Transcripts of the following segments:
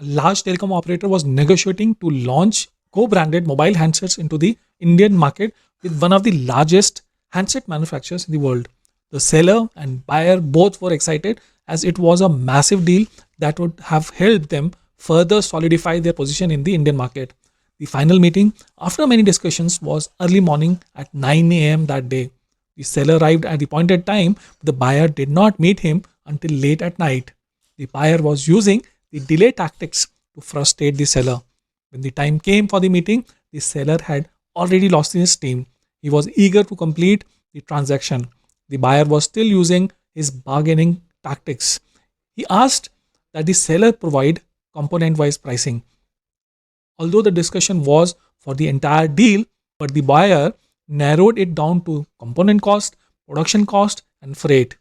a large telecom operator was negotiating to launch co-branded mobile handsets into the Indian market with one of the largest handset manufacturers in the world. The seller and buyer both were excited as it was a massive deal that would have helped them further solidify their position in the Indian market. The final meeting, after many discussions, was early morning at 9 a.m. that day. The seller arrived at the appointed time, but the buyer did not meet him until late at night. The buyer was using the delay tactics to frustrate the seller. When the time came for the meeting, the seller had already lost his steam. He was eager to complete the transaction. The buyer was still using his bargaining tactics. He asked that the seller provide component-wise pricing. Although the discussion was for the entire deal, but the buyer narrowed it down to component cost, production cost, and freight.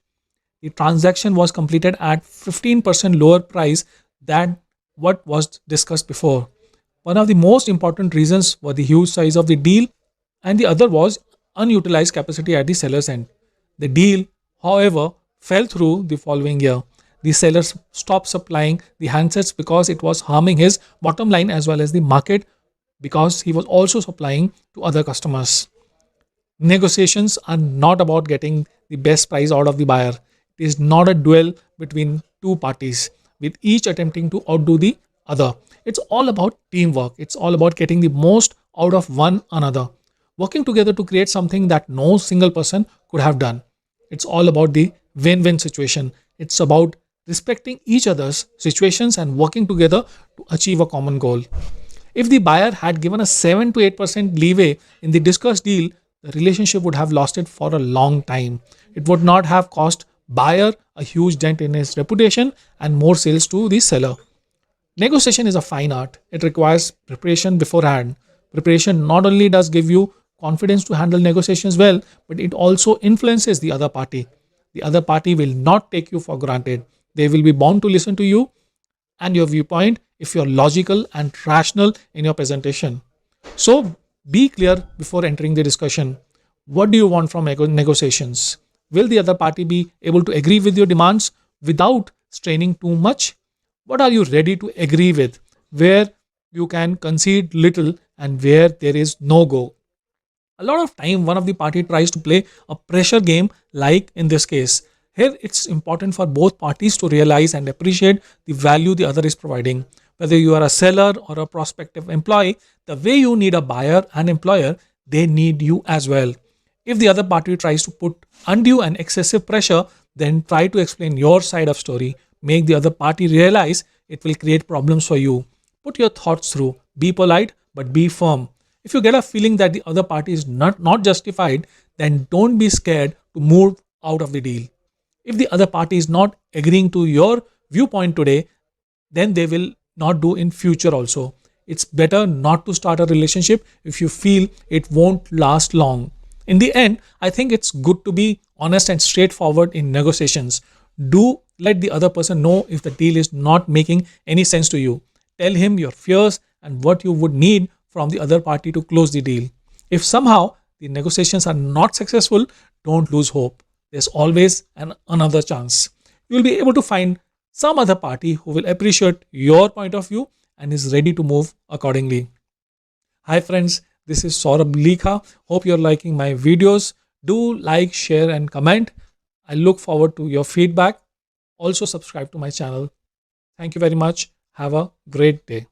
The transaction was completed at 15% lower price than what was discussed before. One of the most important reasons were the huge size of the deal, and the other was unutilized capacity at the seller's end. The deal, however, fell through the following year. The seller stopped supplying the handsets because it was harming his bottom line as well as the market, because he was also supplying to other customers. Negotiations are not about getting the best price out of the buyer. It is not a duel between two parties with each attempting to outdo the other. It's all about teamwork. It's all about getting the most out of one another, working together to create something that no single person could have done. It's all about the win-win situation. It's about respecting each other's situations and working together to achieve a common goal. If the buyer had given a 7 to 8% leeway in the discussed deal, the relationship would have lasted for a long time. It would not have cost buyer a huge dent in his reputation and more sales to the seller. Negotiation is a fine art. It requires preparation beforehand. Preparation not only does give you confidence to handle negotiations well, but it also influences the other party. The other party will not take you for granted. They will be bound to listen to you and your viewpoint if you're logical and rational in your presentation. So be clear before entering the discussion. What do you want from negotiations? Will the other party be able to agree with your demands without straining too much? What are you ready to agree with? Where you can concede little and where there is no go. A lot of time, one of the party tries to play a pressure game like in this case. Here, it's important for both parties to realize and appreciate the value the other is providing. Whether you are a seller or a prospective employee, the way you need a buyer and employer, they need you as well. If the other party tries to put undue and excessive pressure, then try to explain your side of story. Make the other party realize it will create problems for you. Put your thoughts through. Be polite, but be firm. If you get a feeling that the other party is not justified, then don't be scared to move out of the deal. If the other party is not agreeing to your viewpoint today, then they will not do in future also. It's better not to start a relationship if you feel it won't last long. In the end, I think it's good to be honest and straightforward in negotiations. Do let the other person know if the deal is not making any sense to you. Tell him your fears and what you would need from the other party to close the deal. If somehow the negotiations are not successful, don't lose hope. There's always another chance. You'll be able to find some other party who will appreciate your point of view and is ready to move accordingly. Hi friends, this is Saurabh Likha. Hope you're liking my videos. Do like, share and comment. I look forward to your feedback. Also subscribe to my channel. Thank you very much. Have a great day.